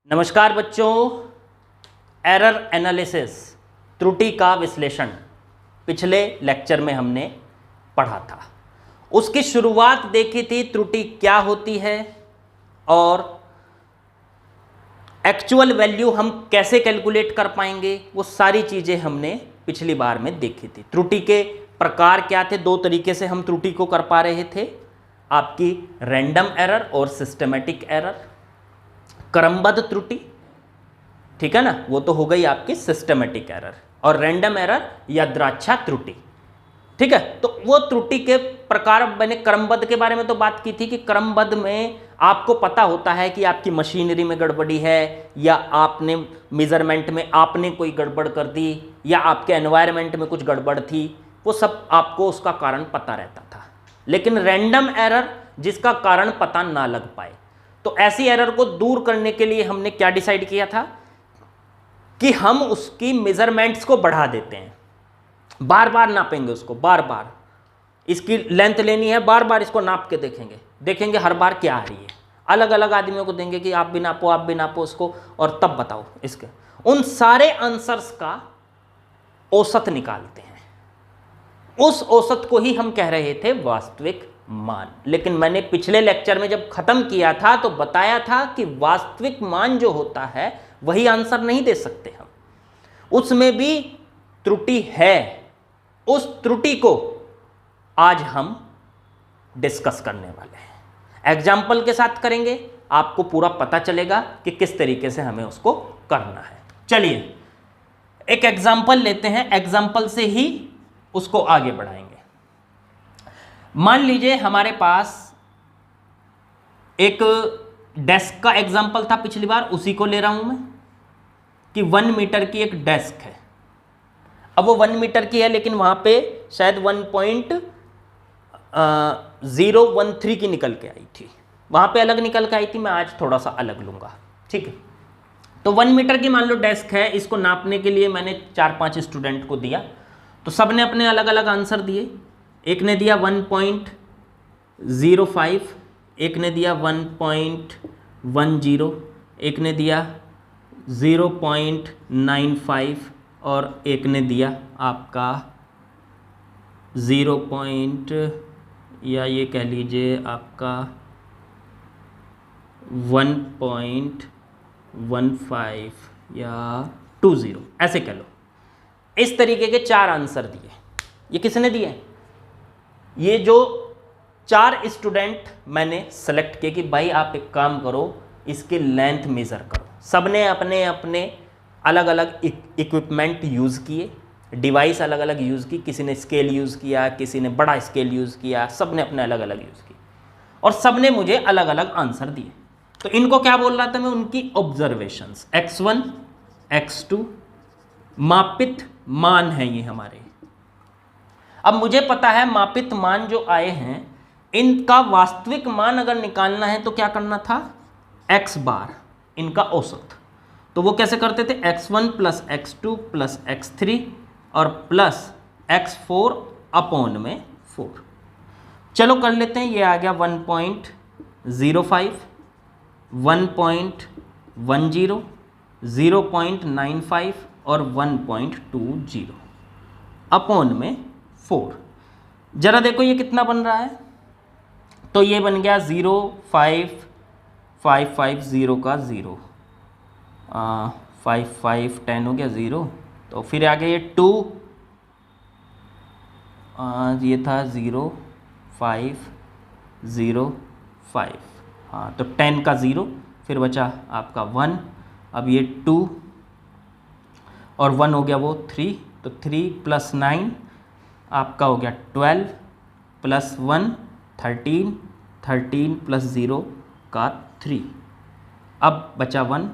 नमस्कार बच्चों, error analysis त्रुटि का विश्लेषण पिछले लेक्चर में हमने पढ़ा था। उसकी शुरुआत देखी थी, त्रुटि क्या होती है और एक्चुअल वैल्यू हम कैसे कैलकुलेट कर पाएंगे, वो सारी चीज़ें हमने पिछली बार में देखी थी। त्रुटि के प्रकार क्या थे, दो तरीके से हम त्रुटि को कर पा रहे थे, आपकी रैंडम एरर और सिस्टमेटिक एरर। क्रमबद्ध त्रुटि, ठीक है ना, वो तो हो गई आपकी सिस्टमेटिक एरर, और रैंडम एरर या द्राक्षा त्रुटि, ठीक है। तो वो त्रुटि के प्रकार, मैंने क्रमबद्ध के बारे में तो बात की थी कि क्रमबद्ध में आपको पता होता है कि आपकी मशीनरी में गड़बड़ी है, या आपने मेजरमेंट में आपने कोई गड़बड़ कर दी, या आपके एनवायरनमेंट में कुछ गड़बड़ थी, वो सब आपको उसका कारण पता रहता था। लेकिन रैंडम एरर जिसका कारण पता ना लग पाए, तो ऐसी एरर को दूर करने के लिए हमने क्या डिसाइड किया था कि हम उसकी मेजरमेंट्स को बढ़ा देते हैं। बार बार नापेंगे उसको, बार बार इसकी लेंथ लेनी है, बार बार इसको नाप के देखेंगे हर बार क्या आ रही है। अलग अलग आदमियों को देंगे कि आप भी नापो उसको, और तब बताओ इसके। उन सारे आंसर्स का औसत निकालते हैं। उस औसत को ही हम कह रहे थे वास्तविक मान। लेकिन मैंने पिछले लेक्चर में जब खत्म किया था तो बताया था कि वास्तविक मान जो होता है वही आंसर नहीं दे सकते हम, उसमें भी त्रुटि है। उस त्रुटि को आज हम डिस्कस करने वाले हैं, एग्जाम्पल के साथ करेंगे, आपको पूरा पता चलेगा कि किस तरीके से हमें उसको करना है। चलिए एक एग्जाम्पल लेते हैं, एग्जाम्पल से ही उसको आगे बढ़ाएंगे। मान लीजिए हमारे पास एक डेस्क का एग्जाम्पल था पिछली बार, उसी को ले रहा हूं मैं, कि 1 मीटर की एक डेस्क है। अब वो 1 मीटर की है, लेकिन वहां पे शायद 1.013 की निकल के आई थी, वहां पे अलग निकल के आई थी, मैं आज थोड़ा सा अलग लूंगा, ठीक है। तो 1 मीटर की मान लो डेस्क है, इसको नापने के लिए मैंने 4-5 स्टूडेंट को दिया, तो सब ने अपने अलग अलग आंसर दिए। एक ने दिया 1.05, एक ने दिया 1.10, एक ने दिया 0.95 और एक ने दिया आपका 0. या ये कह लीजिए आपका 1.15 या 20, ऐसे कह लो। इस तरीके के 4 आंसर दिए। ये किसने दिए? ये जो 4 स्टूडेंट मैंने सेलेक्ट किए कि भाई आप एक काम करो, इसकी लेंथ मेज़र करो। सबने अपने अपने अलग अलग इक्विपमेंट यूज़ किए, डिवाइस अलग अलग यूज़ की, किसी ने स्केल यूज़ किया, किसी ने बड़ा स्केल यूज़ किया, सब ने अपने अलग अलग यूज़ किए, और सब ने मुझे अलग अलग आंसर दिए। तो इनको क्या बोल रहा था मैं? उनकी ऑब्जर्वेशंस, x1 x2 मापित मान है ये हमारे। अब मुझे पता है मापित मान जो आए हैं, इनका वास्तविक मान अगर निकालना है तो क्या करना था? x बार, इनका औसत। तो वो कैसे करते थे? x1 plus x2 plus x3 और प्लस x4 अपॉन में 4। चलो कर लेते हैं। ये आ गया 1.05, 1.10, 0.95 और 1.20 अपॉन में 4। जरा देखो ये कितना बन रहा है। तो ये बन गया 0.5550 का 0, 5 5 10 हो गया 0। तो फिर आ गया ये 2, ये था 0.505, हाँ, तो 10 का 0, फिर बचा आपका 1। अब ये 2 और 1 हो गया वो 3, तो 3 प्लस 9 आपका हो गया 12 प्लस 1 13, 13 प्लस 0 का 3। अब बचा 1,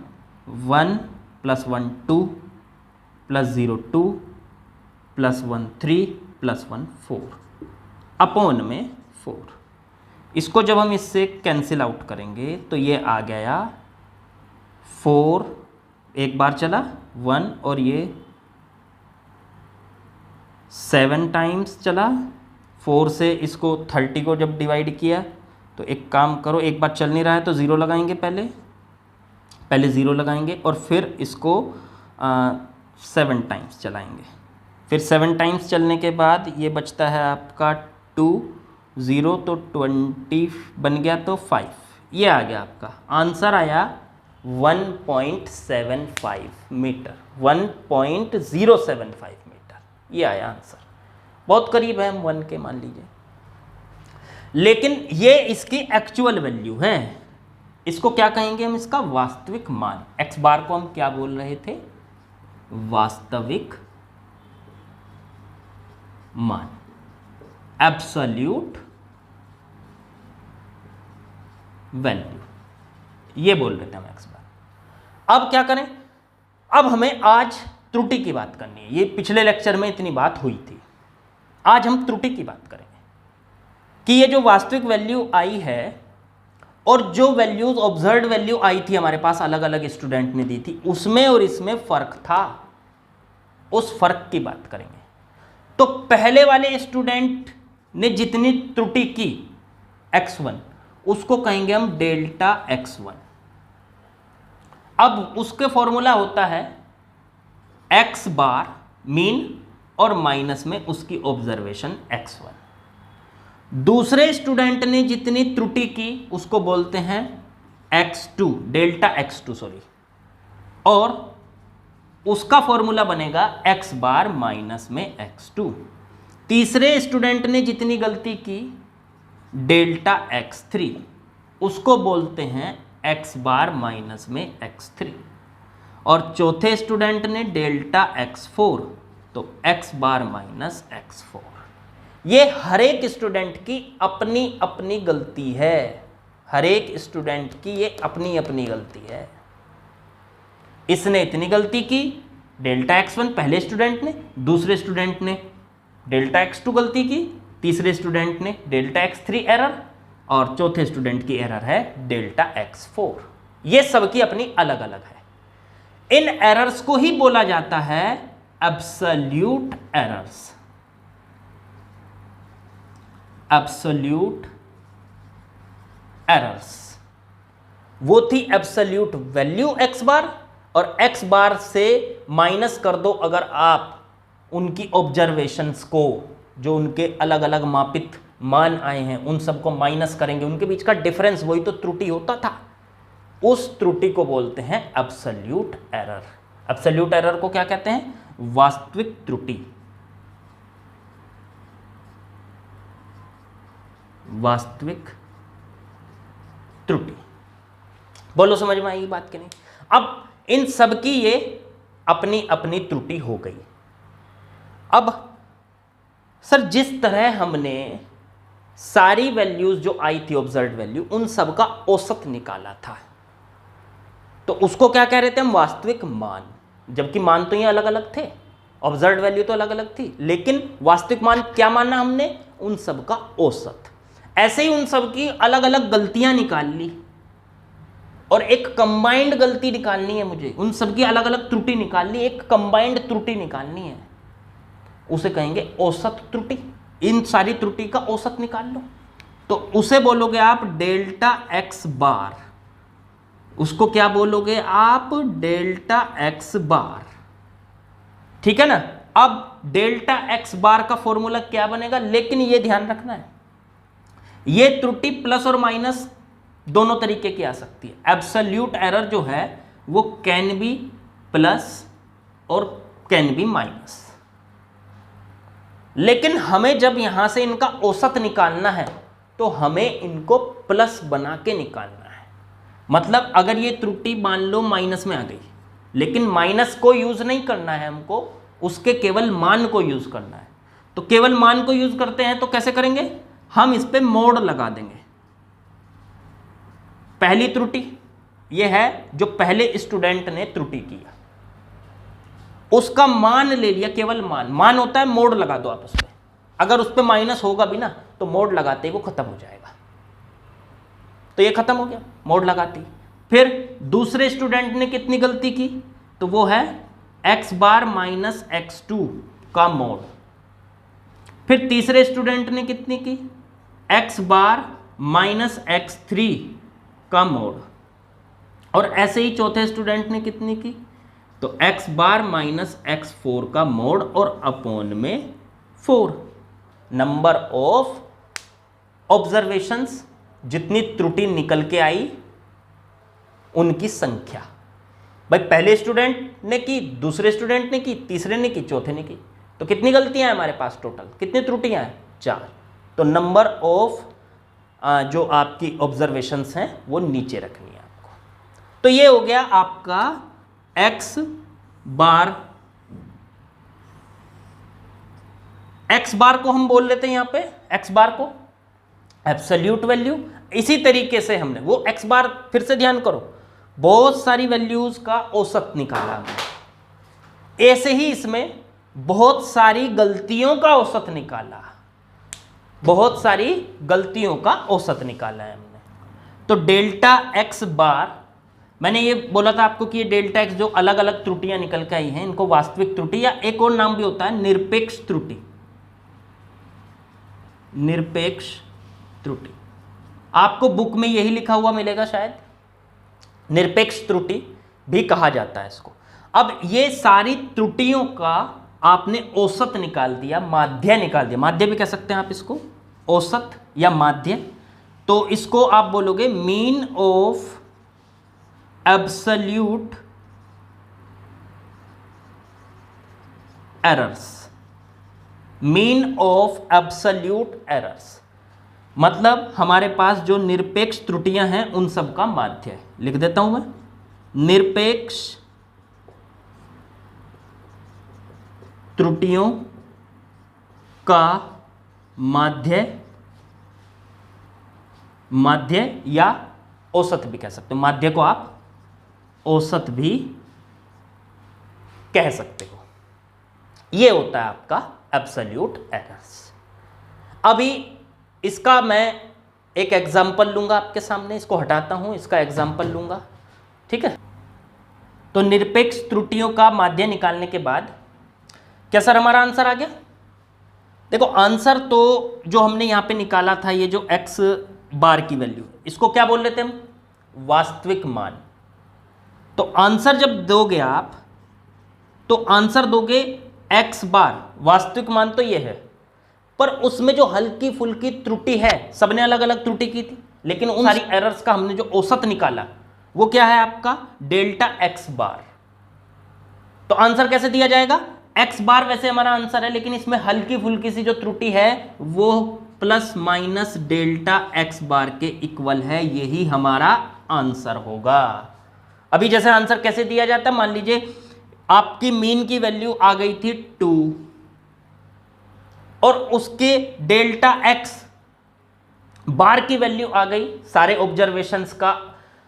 1 plus 1 2 plus 0 2 plus 1 3 plus 1 4 upon में 4। इसको जब हम इससे कैंसिल आउट करेंगे तो ये आ गया 4, एक बार चला 1, और ये 7 टाइम्स चला। 4 से इसको 30 को जब डिवाइड किया तो एक काम करो, एक बार चल नहीं रहा है तो 0 लगाएंगे पहले, पहले 0 लगाएंगे और फिर इसको 7 टाइम्स चलाएंगे। फिर 7 टाइम्स चलने के बाद ये बचता है आपका 2 0, तो 20 बन गया, तो 5। ये आ गया आपका आंसर, आया 1.75 मीटर, 1.075 मीटर, ये आया आंसर। बहुत करीब है हम 1 के, मान लीजिए। लेकिन ये इसकी एक्चुअल वैल्यू है, इसको क्या कहेंगे हम, इसका वास्तविक मान। x बार को हम क्या बोल रहे थे, वास्तविक मान, एब्सोल्यूट वैल्यू, ये बोल रहे थे हम x बार। अब क्या करें, अब हमें आज त्रुटि की बात करनी है। ये पिछले लेक्चर में इतनी बात हुई थी, आज हम त्रुटि की बात करेंगे कि ये जो वास्तविक वैल्यू आई है और जो वैल्यूज ऑब्जर्व्ड वैल्यू आई थी हमारे पास, अलग अलग स्टूडेंट ने दी थी, उसमें और इसमें फर्क था, उस फर्क की बात करेंगे। तो पहले वाले स्टूडेंट ने जितनी त्रुटि की x1, उसको कहेंगे हम डेल्टा x1। अब उसके फॉर्मूला होता है x बार मीन और माइनस में उसकी ऑब्जर्वेशन x1। दूसरे स्टूडेंट ने जितनी त्रुटि की उसको बोलते हैं x2, डेल्टा x2 सॉरी, और उसका फॉर्मूला बनेगा x बार माइनस में x2। तीसरे स्टूडेंट ने जितनी गलती की डेल्टा x3, उसको बोलते हैं x बार माइनस में x3। और चौथे स्टूडेंट ने डेल्टा x4, तो x बार माइनस x4। ये हर एक स्टूडेंट की अपनी अपनी गलती है, हर एक स्टूडेंट की ये अपनी अपनी गलती है। इसने इतनी गलती की डेल्टा x1 पहले स्टूडेंट ने, दूसरे स्टूडेंट ने डेल्टा x2 गलती की, तीसरे स्टूडेंट ने डेल्टा x3 एरर, और चौथे स्टूडेंट की एरर है डेल्टा x4। ये सबकी अपनी अलग अलग है। इन एरर्स को ही बोला जाता है एब्सोल्यूट एरर्स, एब्सोल्यूट एरर्स। वो थी एब्सोल्यूट वैल्यू x बार, और x बार से माइनस कर दो अगर आप उनकी ऑब्जर्वेशंस को, जो उनके अलग अलग मापित मान आए हैं उन सबको माइनस करेंगे, उनके बीच का डिफरेंस, वही तो त्रुटि होता था। उस त्रुटि को बोलते हैं एब्सोल्यूट एरर। एब्सोल्यूट एरर को क्या कहते हैं, वास्तविक त्रुटि, वास्तविक त्रुटि। बोलो समझ में आई बात कि नहीं। अब इन सब की ये अपनी अपनी त्रुटि हो गई। अब सर जिस तरह हमने सारी वैल्यूज जो आई थी ऑब्जर्व्ड वैल्यू, उन सब का औसत निकाला था, तो उसको क्या कह रहे थे हम, वास्तविक मान। जबकि मान तो ये अलग अलग थे, ऑब्जर्व्ड वैल्यू तो अलग अलग थी, लेकिन वास्तविक मान क्या माना हमने, उन सब का औसत। ऐसे ही उन सब की अलग अलग गलतियां निकाल ली और एक कंबाइंड गलती निकालनी है मुझे, उन सब की अलग अलग त्रुटि निकाल ली, एक कंबाइंड त्रुटि निकालनी है, उसे कहेंगे औसत त्रुटि। इन सारी त्रुटि का औसत निकाल लो, तो उसे बोलोगे आप डेल्टा x बार, उसको क्या बोलोगे आप, डेल्टा x बार, ठीक है ना। अब डेल्टा x बार का फॉर्मूला क्या बनेगा, लेकिन ये ध्यान रखना है, ये त्रुटि प्लस और माइनस दोनों तरीके की आ सकती है। एब्सोल्यूट एरर जो है वो कैन बी प्लस और कैन बी माइनस, लेकिन हमें जब यहां से इनका औसत निकालना है तो हमें इनको प्लस बना के निकालना है। मतलब अगर ये त्रुटि मान लो माइनस में आ गई, लेकिन माइनस को यूज नहीं करना है हमको, उसके केवल मान को यूज करना है। तो केवल मान को यूज करते हैं तो कैसे करेंगे, हम इस पे मोड लगा देंगे। पहली त्रुटि ये है जो पहले स्टूडेंट ने त्रुटि किया, उसका मान ले लिया, केवल मान होता है, मोड लगा दो आप उस पर। अगर उस पर माइनस होगा भी ना तो मोड लगाते ही वो खत्म हो जाएगा, तो ये खत्म हो गया मोड लगाते ही। फिर दूसरे स्टूडेंट ने कितनी गलती की, तो वो है x बार माइनस x2 का मोड। फिर तीसरे स्टूडेंट ने कितनी की, x बार माइनस x3 का मोड। और ऐसे ही चौथे स्टूडेंट ने कितनी की, तो x बार माइनस x4 का मोड और अपॉन में 4, नंबर ऑफ ऑब्जर्वेशंस, जितनी त्रुटि निकल के आई उनकी संख्या। भाई पहले स्टूडेंट ने की, दूसरे स्टूडेंट ने की, तीसरे ने की, चौथे ने की, तो कितनी गलतियां हैं हमारे पास टोटल, कितनी त्रुटियां हैं, 4। तो नंबर ऑफ जो आपकी ऑब्जर्वेशंस हैं वो नीचे रखनी है आपको। तो ये हो गया आपका x बार। x बार को हम बोल लेते हैं यहां पे, x बार को एब्सोल्यूट वैल्यू। इसी तरीके से हमने वो x बार, फिर से ध्यान करो, बहुत सारी वैल्यूज का औसत निकाला हमने, ऐसे ही इसमें बहुत सारी गलतियों का औसत निकाला, बहुत सारी गलतियों का औसत निकाला है हमने। तो डेल्टा x बार, मैंने ये बोला था आपको कि ये डेल्टा x जो अलग अलग त्रुटियां निकल के आई हैं, इनको वास्तविक त्रुटि या एक और नाम भी होता है निरपेक्ष त्रुटि, निरपेक्ष त्रुटि। आपको बुक में यही लिखा हुआ मिलेगा शायद, निरपेक्ष त्रुटि भी कहा जाता है इसको। अब ये सारी त्रुटियों का आपने औसत निकाल दिया, माध्य निकाल दिया, माध्य भी कह सकते हैं आप इसको, औसत या माध्य। तो इसको आप बोलोगे mean of absolute errors, mean of absolute errors, मतलब हमारे पास जो निरपेक्ष त्रुटियां हैं उन सब का माध्य है। लिख देता हूं मैं, निरपेक्ष त्रुटियों का माध्य, माध्य या औसत भी कह सकते हो, माध्य को आप औसत भी कह सकते हो। यह होता है आपका एब्सोल्यूट एरर्स। अभी इसका मैं एक एग्जाम्पल लूंगा आपके सामने, इसको हटाता हूं, इसका एग्जाम्पल लूंगा, ठीक है। तो निरपेक्ष त्रुटियों का माध्य निकालने के बाद क्या सर हमारा आंसर आ गया? देखो आंसर तो जो हमने यहां पे निकाला था, ये जो x बार की वैल्यू, इसको क्या बोल लेते हैं हम? वास्तविक मान। तो आंसर जब दोगे आप, तो आंसर दोगे x बार, वास्तविक मान तो ये है, पर उसमें जो हल्की फुल्की त्रुटि है, सबने अलग अलग त्रुटि की थी, लेकिन उन सारी एरर्स का हमने जो औसत निकाला वो क्या है आपका? डेल्टा x बार। तो आंसर कैसे दिया जाएगा? x बार वैसे हमारा आंसर है, लेकिन इसमें हल्की फुल्की सी जो त्रुटि है वो प्लस माइनस डेल्टा x बार के इक्वल है, यही हमारा आंसर होगा। अभी जैसे आंसर कैसे दिया जाता है, मान लीजिए आपकी मीन की वैल्यू आ गई थी 2 और उसके डेल्टा x बार की वैल्यू आ गई, सारे ऑब्जर्वेशंस का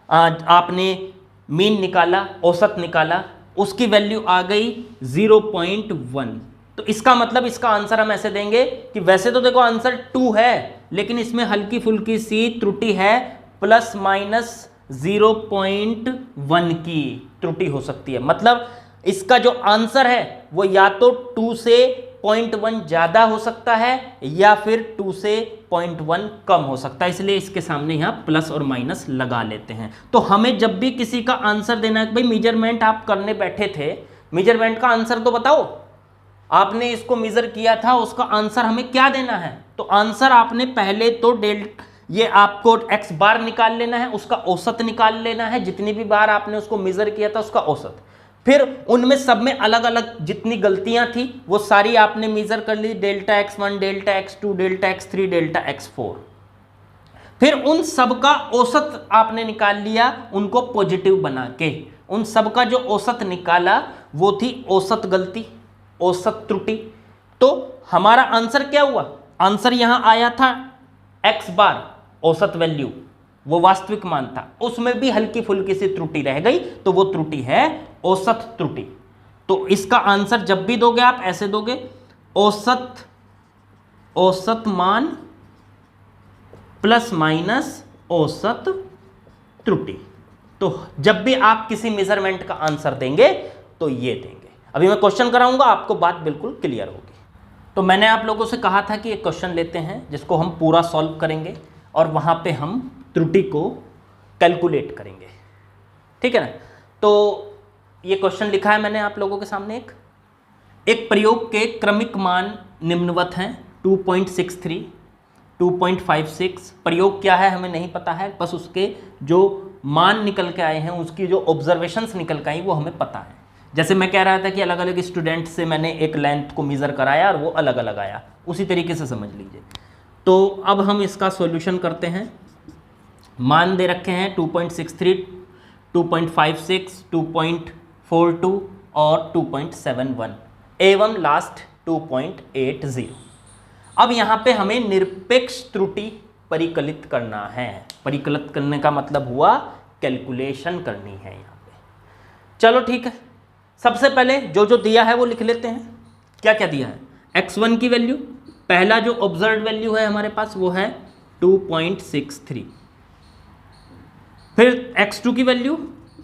आपने मीन निकाला, औसत निकाला, उसकी वैल्यू आ गई 0.1। तो इसका मतलब इसका आंसर हम ऐसे देंगे कि वैसे तो देखो आंसर 2 है, लेकिन इसमें हल्की फुल्की सी त्रुटि है, प्लस माइनस 0.1 की त्रुटि हो सकती है। मतलब इसका जो आंसर है वो या तो 2 से 0.1 ज्यादा हो सकता है या फिर 2 से 0.1 कम हो सकता है, इसलिए इसके सामने यहां प्लस और माइनस लगा लेते हैं। तो हमें जब भी किसी का आंसर देना है, भाई मेजरमेंट आप करने बैठे थे, मेजरमेंट का आंसर तो बताओ, आपने इसको मेजर किया था, उसका आंसर हमें क्या देना है? तो आंसर आपने पहले तो ये आपको x बार निकाल लेना है, उसका औसत निकाल लेना है, जितनी भी बार आपने उसको मेजर किया था उसका औसत, फिर उनमें सब में अलग अलग जितनी गलतियां थी वो सारी आपने मेजर कर ली, delta x1, delta x2, delta x3, delta x4, फिर उन सब का औसत आपने निकाल लिया, उनको पॉजिटिव बना के उन सब का जो औसत निकाला वो थी औसत गलती, औसत त्रुटि। तो हमारा आंसर क्या हुआ? आंसर यहां आया था x बार, औसत वैल्यू, वो वास्तविक मान था, उसमें भी हल्की फुल्की सी त्रुटि रह गई, तो वो त्रुटि है औसत त्रुटि। तो इसका आंसर जब भी दोगे आप ऐसे दोगे, औसत मान प्लस माइनस औसत त्रुटि। तो जब भी आप किसी मेजरमेंट का आंसर देंगे तो ये देंगे। अभी मैं क्वेश्चन कराऊंगा, आपको बात बिल्कुल क्लियर होगी। तो मैंने आप लोगों से कहा था कि एक क्वेश्चन लेते हैं जिसको हम पूरा सॉल्व करेंगे और वहां पे हम त्रुटि को कैलकुलेट करेंगे। ठीक है ना। तो ये क्वेश्चन लिखा है मैंने आप लोगों के सामने। एक प्रयोग के क्रमिक मान निम्नवत हैं 2.63, 2.56। प्रयोग क्या है हमें नहीं पता है, बस उसके जो मान निकल के आए हैं, उसकी जो ऑब्जर्वेशंस निकल के आई वो हमें पता है। जैसे मैं कह रहा था कि अलग अलग स्टूडेंट से मैंने एक लेंथ को मेज़र कराया और वो अलग अलग आया, उसी तरीके से समझ लीजिए। तो अब हम इसका सॉल्यूशन करते हैं। मान दे रखे हैं 2.63, 2.56, 2.42 और 2.71 एवं लास्ट 2.80। अब यहाँ पे हमें निरपेक्ष त्रुटि परिकलित करना है। परिकलित करने का मतलब हुआ कैलकुलेशन करनी है यहाँ पे। चलो ठीक है, सबसे पहले जो जो दिया है वो लिख लेते हैं। क्या क्या दिया है? x1 की वैल्यू, पहला जो ऑब्जर्व वैल्यू है हमारे पास वो है 2.63। फिर x2 की वैल्यू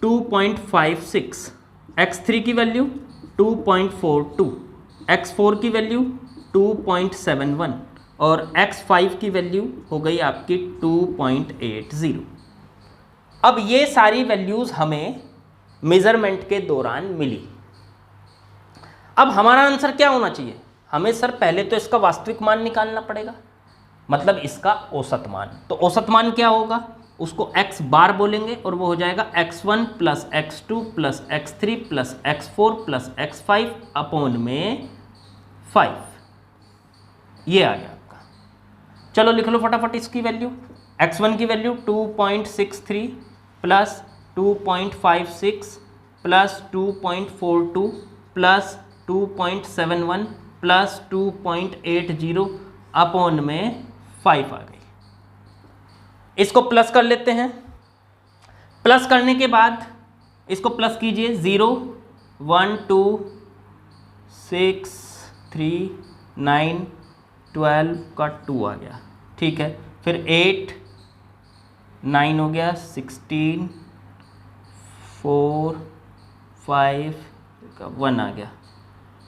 2.56, x3 की वैल्यू 2.42, x4 की वैल्यू 2.71 और x5 की वैल्यू हो गई आपकी 2.80। अब ये सारी वैल्यूज़ हमें मेज़रमेंट के दौरान मिली। अब हमारा आंसर क्या होना चाहिए? हमें सर पहले तो इसका वास्तविक मान निकालना पड़ेगा, मतलब इसका औसत मान। तो औसत मान क्या होगा? उसको x बार बोलेंगे और वो हो जाएगा x1 plus x2 plus x3 plus x4 plus x5 upon में 5। ये आ गया आपका। चलो लिख लो फटाफट इसकी वैल्यू। x1 की value 2.63 plus 2.56 plus 2.42 plus 2.71 plus 2.80 upon में 5 आ गई। इसको प्लस कर लेते हैं। प्लस करने के बाद इसको प्लस कीजिए, 0 1 2 6 3 9 12 का 2 आ गया, ठीक है। फिर 8 9 हो गया, 16 4 5 का 1 आ गया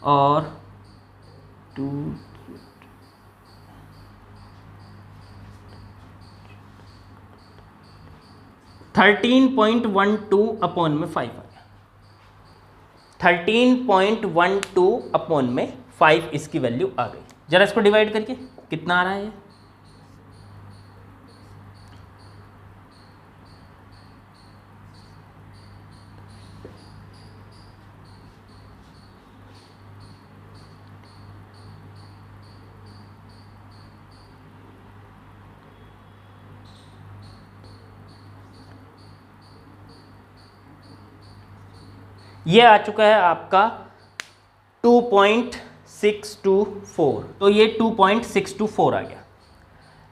और 2 13.12 अपॉन में 5 आ गया। 13.12 अपॉन में 5 इसकी वैल्यू आ गई। जरा इसको डिवाइड करके कितना आ रहा है ये? ये आ चुका है आपका 2.624। तो ये 2.624 आ गया।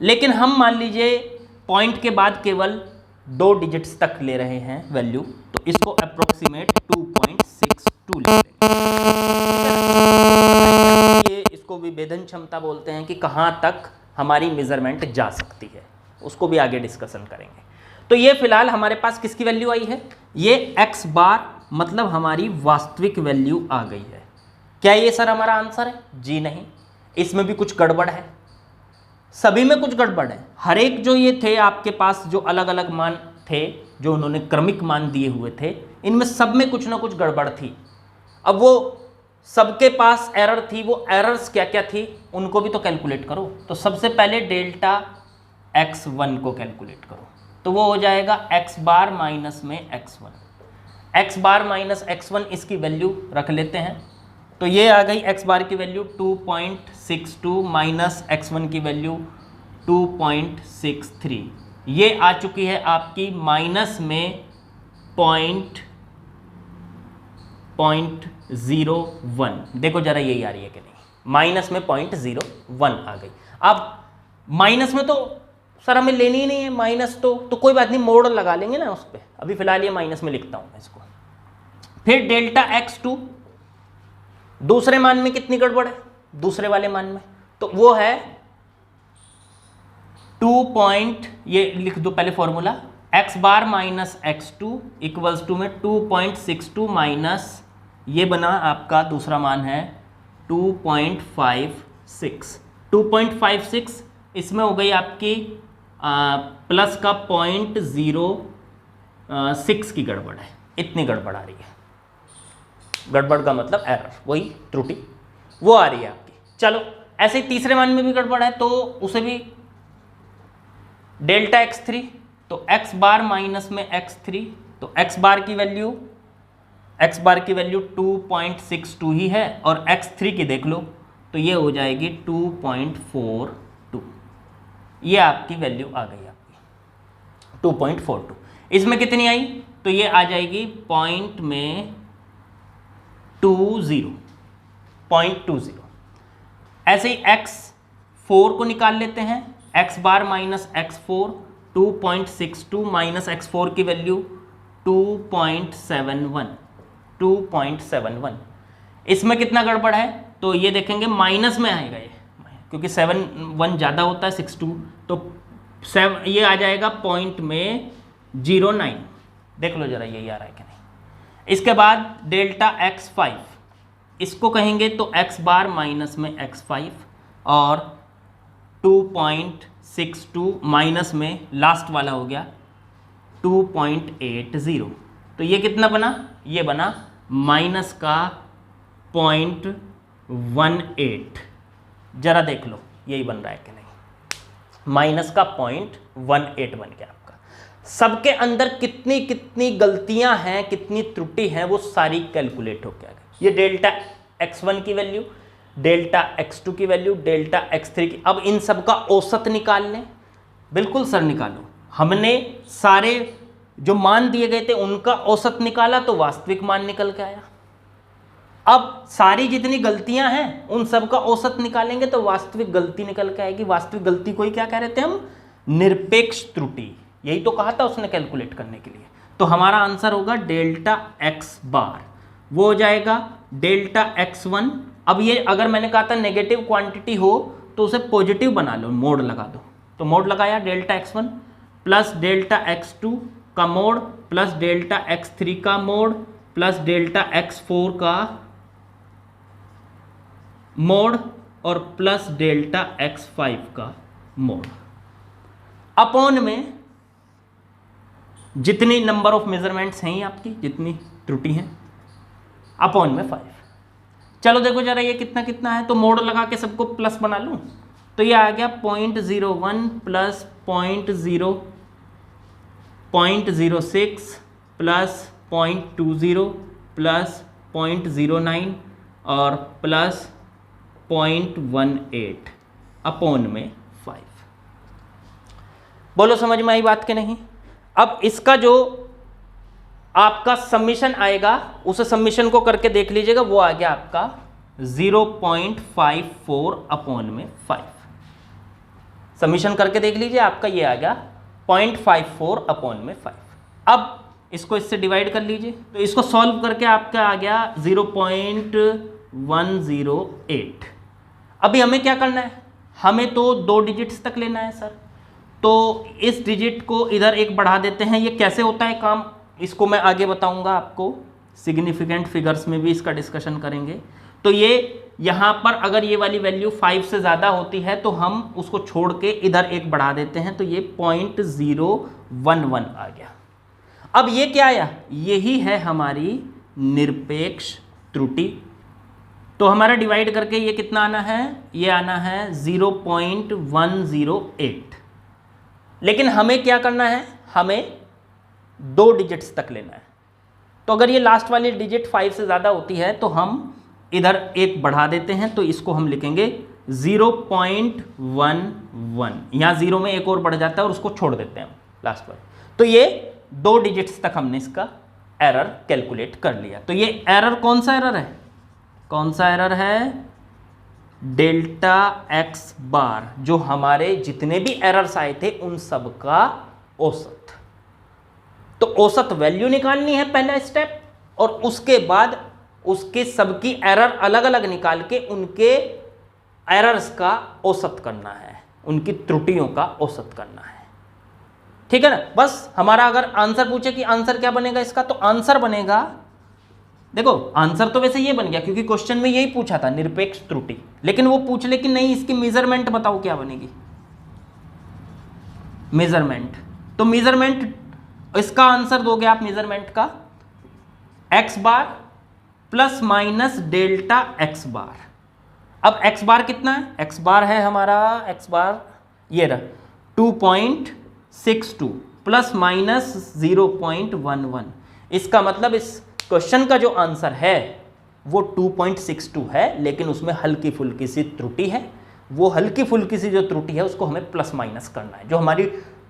लेकिन हम मान लीजिए पॉइंट के बाद केवल 2 डिजिट्स तक ले रहे हैं वैल्यू, तो इसको अप्रोक्सीमेट 2.62 ले लेंगे। ये इसको विभेदन क्षमता बोलते हैं कि कहाँ तक हमारी मेजरमेंट जा सकती है, उसको भी आगे डिस्कशन करेंगे। तो ये फिलहाल हमारे पास किसकी वैल्यू आई है? ये x बार, मतलब हमारी वास्तविक वैल्यू आ गई है। क्या ये सर हमारा आंसर है? जी नहीं, इसमें भी कुछ गड़बड़ है। सभी में कुछ गड़बड़ है। हर एक जो ये थे आपके पास, जो अलग अलग मान थे, जो उन्होंने क्रमिक मान दिए हुए थे, इनमें सब में कुछ ना कुछ गड़बड़ थी। अब वो सबके पास एरर थी, वो एरर्स क्या क्या थी उनको भी तो कैलकुलेट करो। तो सबसे पहले डेल्टा x1 को कैलकुलेट करो, तो वो हो जाएगा x बार माइनस में x1। x bar minus x1 इसकी वैल्यू रख लेते हैं, तो ये आ गई x बार की वैल्यू 2.62 माइनस x1 की वैल्यू 2.63। ये आ चुकी है आपकी माइनस में 0.01। देखो जरा यही आ रही है कि नहीं? माइनस में 0.01 आ गई। अब माइनस में तो सर हमें लेनी ही नहीं है माइनस, तो कोई बात नहीं, मोड़ लगा लेंगे ना उस पर। अभी फिलहाल ये माइनस में लिखता हूं मैं इसको। फिर डेल्टा x2, दूसरे मान में कितनी गड़बड़ है? दूसरे वाले मान में तो वो है 2. ये लिख दो पहले formula, x bar minus x2 equals to में 2.62 माइनस ये बना आपका दूसरा मान है 2.56। 2.56 इसमें हो गई आपकी प्लस का 0.01 6 की गड़बड़ है, इतनी गड़बड़ आ रही है। गड़बड़ का मतलब एरर, वही त्रुटि वो आ रही है आपकी। चलो ऐसे ही तीसरे मान में भी गड़बड़ है तो उसे भी डेल्टा x3, तो x बार माइनस में x3, तो x बार की वैल्यू 2.62 ही है और x3 की देख लो तो ये हो जाएगी 2.42, ये आपकी वैल्यू आ गई आपकी 2.42। इसमें कितनी आई तो ये आ जाएगी पॉइंट में 0.20। ऐसे ही x4 को निकाल लेते हैं, x bar minus x4, 2.62 minus x4 की वैल्यू 2.71। इसमें कितना गड़बड़ है तो ये देखेंगे माइनस में आएगा ये, क्योंकि 7 ज़्यादा होता है 6 2, तो ये आ जाएगा पॉइंट में 09। देख लो जरा यही आ रहा है कि नहीं। इसके बाद डेल्टा x5, इसको कहेंगे तो x बार माइनस में x5 और 2.62 माइनस में लास्ट वाला हो गया 2.80, तो ये कितना बना, ये बना माइनस का 0.18। जरा देख लो यही बन रहा है कि नहीं, माइनस का 0.18 बन गया आपका। सबके अंदर कितनी कितनी गलतियां हैं, कितनी त्रुटि हैं, वो सारी कैलकुलेट होकर आ गई। ये डेल्टा x1 की वैल्यू, डेल्टा x2 की वैल्यू, डेल्टा x3 की। अब इन सब का औसत निकाल लें। बिल्कुल सर निकालो। हमने सारे जो मान दिए गए थे उनका औसत निकाला तो वास्तविक मान निकल के आया। अब सारी जितनी गलतियां हैं उन सब का औसत निकालेंगे तो वास्तविक गलती निकल के आएगी। वास्तविक गलती को ही क्या कह रहे थे हम, निरपेक्ष त्रुटि। यही तो कहा था उसने कैलकुलेट करने के लिए। तो हमारा आंसर होगा डेल्टा x बार, वो हो जाएगा डेल्टा x1। अब ये अगर मैंने कहा था नेगेटिव क्वांटिटी हो तो उसे पॉजिटिव बना लो, मोड लगा दो। तो मोड लगाया delta x1 plus delta x2 का मोड प्लस डेल्टा x3 का मोड प्लस डेल्टा x4 का मोड और प्लस डेल्टा x5 का मोड, अपॉन में जितनी नंबर ऑफ मेजरमेंट्स हैं आपकी, जितनी त्रुटि हैं, अपॉन में 5। चलो देखो जरा ये कितना कितना है, तो मोड लगा के सबको प्लस बना लूं तो ये आ गया 0.01 प्लस 0.06 प्लस 0.20 प्लस 0.09 और प्लस 0.18 अपॉन में 5। बोलो समझ में आई बात के नहीं। अब इसका जो आपका सबमिशन आएगा उस सबमिशन को करके देख लीजिएगा, वो आ गया आपका 0.54 अपॉन में 5। सबमिशन करके देख लीजिए, आपका ये आ गया 0.54 अपॉन में 5। अब इसको इससे डिवाइड कर लीजिए, तो इसको सॉल्व करके आपका आ गया 0.108। अभी हमें क्या करना है, हमें तो 2 डिजिट्स तक लेना है सर। तो इस डिजिट को इधर एक बढ़ा देते हैं। ये कैसे होता है काम, इसको मैं आगे बताऊंगा आपको, सिग्निफिकेंट फिगर्स में भी इसका डिस्कशन करेंगे। तो ये यहाँ पर अगर ये वाली वैल्यू 5 से ज़्यादा होती है तो हम उसको छोड़ के इधर एक बढ़ा देते हैं, तो ये 0.011 आ गया। अब ये क्या आया, यही है हमारी निरपेक्ष त्रुटि। तो हमारा डिवाइड करके ये कितना आना है, ये आना है 0.108। लेकिन हमें क्या करना है, हमें 2 डिजिट्स तक लेना है। तो अगर ये लास्ट वाली डिजिट 5 से ज़्यादा होती है तो हम इधर एक बढ़ा देते हैं, तो इसको हम लिखेंगे 0.11। यहाँ 0 में एक और बढ़ जाता है और उसको छोड़ देते हैं हम लास्ट वाले। तो ये 2 डिजिट्स तक हमने इसका एरर कैलकुलेट कर लिया। तो ये एरर कौन सा एरर है, कौन सा एरर है, डेल्टा x बार, जो हमारे जितने भी एरर्स आए थे उन सब का औसत। तो औसत वैल्यू निकालनी है पहला स्टेप, और उसके बाद उसके सबकी एरर अलग अलग निकाल के उनके एरर्स का औसत करना है, उनकी त्रुटियों का औसत करना है। ठीक है ना। बस हमारा अगर आंसर पूछे कि आंसर क्या बनेगा इसका, तो आंसर बनेगा, देखो आंसर तो वैसे ये बन गया क्योंकि क्वेश्चन में यही पूछा था, निरपेक्ष त्रुटि। लेकिन वो पूछ ले कि नहीं इसकी मेजरमेंट बताओ क्या बनेगी, मेजरमेंट। तो मेजरमेंट इसका आंसर दोगे आप मेजरमेंट का एक्स बार प्लस माइनस डेल्टा एक्स बार। अब एक्स बार कितना है, एक्स बार है हमारा, एक्स बार ये रहा 2.62 प्लस माइनस 0.11। इसका मतलब इस क्वेश्चन का जो आंसर है वो 2.62 है, लेकिन उसमें हल्की फुल्की सी त्रुटि है। वो हल्की फुल्की सी जो त्रुटि है उसको हमें प्लस माइनस करना है। जो हमारी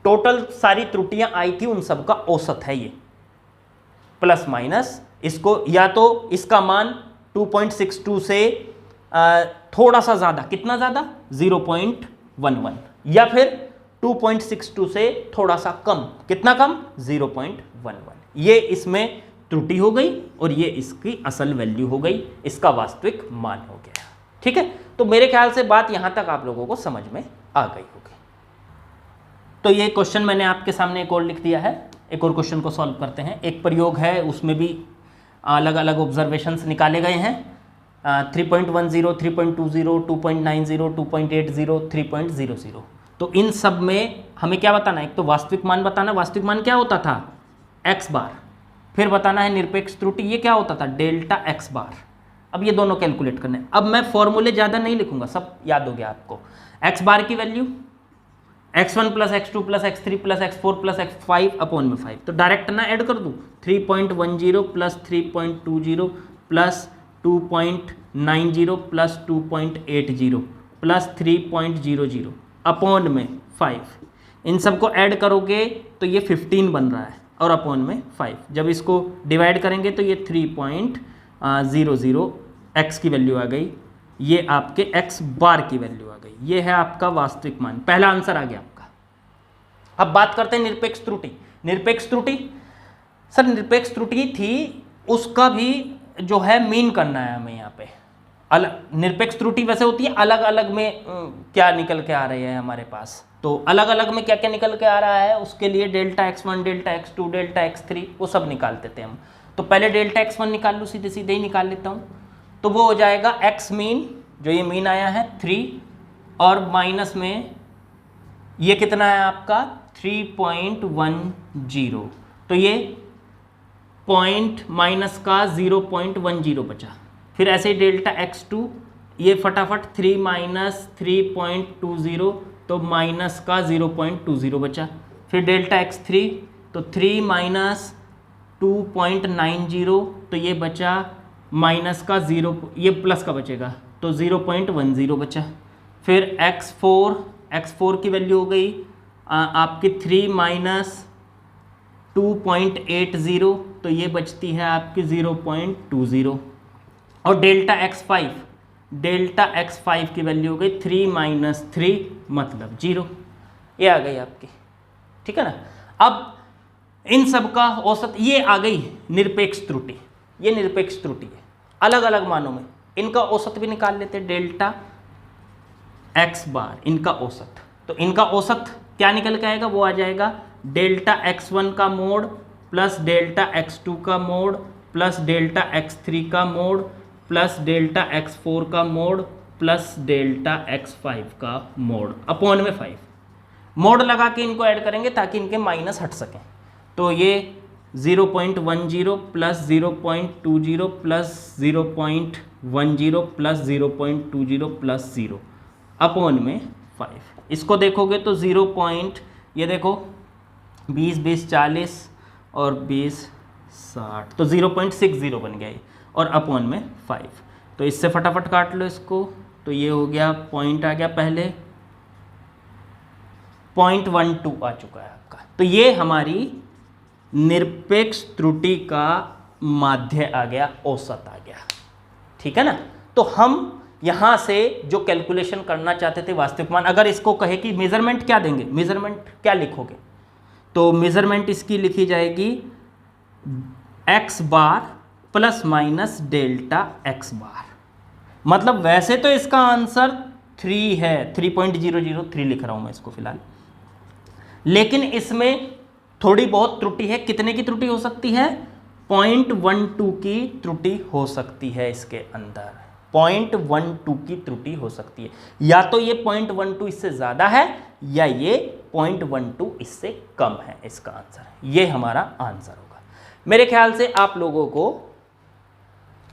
टोटल सारी त्रुटियां आई थी उन सब का औसत है ये प्लस माइनस। इसको या तो इसका मान 2.62 से थोड़ा सा ज़्यादा, कितना ज़्यादा 0.11, या फिर 2.62 से थोड़ा सा कम, कितना कम 0.11। ये इसमें त्रुटि हो गई और ये इसकी असल वैल्यू हो गई, इसका वास्तविक मान हो गया। ठीक है, तो मेरे ख्याल से बात यहां तक आप लोगों को समझ में आ गई होगी। तो ये क्वेश्चन मैंने आपके सामने एक और लिख दिया है, एक और क्वेश्चन को सॉल्व करते हैं। एक प्रयोग है, उसमें भी अलग अलग ऑब्जर्वेशंस निकाले गए हैं। 3.10, 3.20, 2.90, 2.80, 3.00। तो इन सब में हमें क्या बताना है, एक तो वास्तविक मान बताना। वास्तविक मान क्या होता था, एक्स बार, फिर बताना है निरपेक्ष त्रुटि, ये क्या होता था, डेल्टा एक्स बार। अब ये दोनों कैलकुलेट करने। अब मैं फॉर्मूले ज़्यादा नहीं लिखूंगा, सब याद हो गया आपको। एक्स बार की value x1 plus x2 plus x3 plus x4 plus x5 upon में 5, तो डायरेक्ट ना ऐड कर दूँ। 3.10 plus 3.20 plus 2.90 plus 2.80 plus 3.00 upon में 5। इन सबको ऐड करोगे तो ये 15 बन रहा है और अपॉन में 5। जब इसको डिवाइड करेंगे तो ये 3.00 x की वैल्यू आ गई, ये आपके x बार की वैल्यू आ गई। ये है आपका वास्तविक मान, पहला आंसर आ गया आपका। अब बात करते हैं निरपेक्ष त्रुटि। निरपेक्ष त्रुटि, सर निरपेक्ष त्रुटि थी, उसका भी जो है मीन करना है हमें यहाँ पे। निरपेक्ष त्रुटि वैसे होती है अलग अलग में क्या निकल के आ रही है हमारे पास, तो अलग अलग में क्या क्या निकल के आ रहा है उसके लिए delta x1, delta x2, delta x3 वो सब निकालते थे हम। तो पहले डेल्टा x1 निकाल लूँ, सीधे सीधे ही निकाल लेता हूँ। तो वो हो जाएगा x मीन, जो ये मीन आया है 3, और माइनस में ये कितना है आपका 3.10, तो ये पॉइंट माइनस का 0.10 बचा। फिर ऐसे ही डेल्टा x2, ये फटाफट 3 माइनस 3.20, तो माइनस का 0.20 बचा। फिर डेल्टा x3, तो 3 माइनस 2.90, तो ये बचा माइनस का 0, ये प्लस का बचेगा तो 0.10 बचा। फिर x4 की वैल्यू हो गई आपकी 3 माइनस 2.80, तो ये बचती है आपकी 0.20। और डेल्टा x5 की वैल्यू हो गई 3 माइनस 3 मतलब 0, ये आ गई आपकी। ठीक है ना। अब इन सब का औसत ये आ गई निरपेक्ष त्रुटि, ये निरपेक्ष त्रुटि है अलग अलग मानों में। इनका औसत भी निकाल लेते हैं, डेल्टा एक्स बार, इनका औसत। तो इनका औसत क्या निकल के आएगा, वो आ जाएगा डेल्टा x1 का मोड प्लस डेल्टा x2 का मोड प्लस डेल्टा x3 का मोड प्लस डेल्टा x4 का मोड प्लस डेल्टा x5 का मोड अपॉन में 5। मोड लगा के इनको ऐड करेंगे ताकि इनके माइनस हट सकें। तो ये 0.10 plus 0.20 plus 0.10 plus 0.20 plus 0 upon में 5। इसको देखोगे तो 0. ये देखो 20 20 40 और 20 60, तो 0.60 बन गया ये, और अपॉन में 5। तो इससे फटाफट काट लो इसको, तो ये हो गया पॉइंट आ गया, पहले 0.12 आ चुका है आपका। तो ये हमारी निरपेक्ष त्रुटि का माध्य आ गया, औसत आ गया। ठीक है ना। तो हम यहाँ से जो कैलकुलेशन करना चाहते थे वास्तविक मान, अगर इसको कहे कि मेजरमेंट क्या देंगे, मेजरमेंट क्या लिखोगे, तो मेजरमेंट इसकी लिखी जाएगी x बार प्लस माइनस डेल्टा x बार। मतलब वैसे तो इसका आंसर 3 है, 3.003 लिख रहा हूँ मैं इसको फिलहाल, लेकिन इसमें थोड़ी बहुत त्रुटि है। कितने की त्रुटि हो सकती है, 0.12 की त्रुटि हो सकती है इसके अंदर, 0.12 की त्रुटि हो सकती है। या तो ये 0.12 इससे ज़्यादा है या ये 0.12 इससे कम है इसका आंसर। ये हमारा आंसर होगा। मेरे ख्याल से आप लोगों को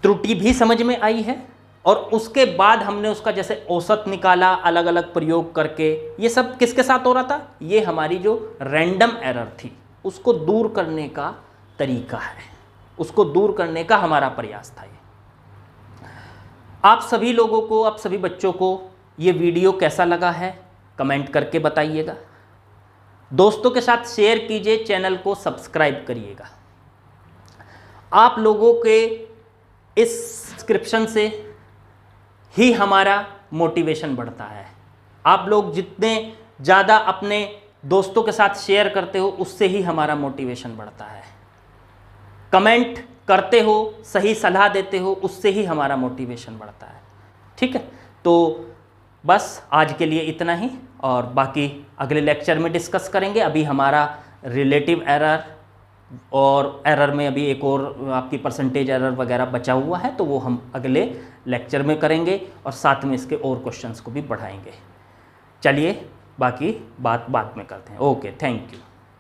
त्रुटि भी समझ में आई है, और उसके बाद हमने उसका जैसे औसत निकाला अलग अलग प्रयोग करके, ये सब किसके साथ हो रहा था, ये हमारी जो रैंडम एरर थी उसको दूर करने का तरीका है, उसको दूर करने का हमारा प्रयास था ये। आप सभी लोगों को, आप सभी बच्चों को ये वीडियो कैसा लगा है कमेंट करके बताइएगा। दोस्तों के साथ शेयर कीजिए, चैनल को सब्सक्राइब करिएगा। आप लोगों के इस सब्सक्रिप्शन से ही हमारा मोटिवेशन बढ़ता है। आप लोग जितने ज़्यादा अपने दोस्तों के साथ शेयर करते हो उससे ही हमारा मोटिवेशन बढ़ता है। कमेंट करते हो, सही सलाह देते हो, उससे ही हमारा मोटिवेशन बढ़ता है। ठीक है, तो बस आज के लिए इतना ही, और बाकी अगले लेक्चर में डिस्कस करेंगे। अभी हमारा रिलेटिव एरर और एरर में अभी एक और आपकी परसेंटेज एरर वगैरह बचा हुआ है, तो वो हम अगले लेक्चर में करेंगे, और साथ में इसके और क्वेश्चंस को भी बढ़ाएंगे। चलिए बाकी बात बाद में करते हैं। Okay, thank you.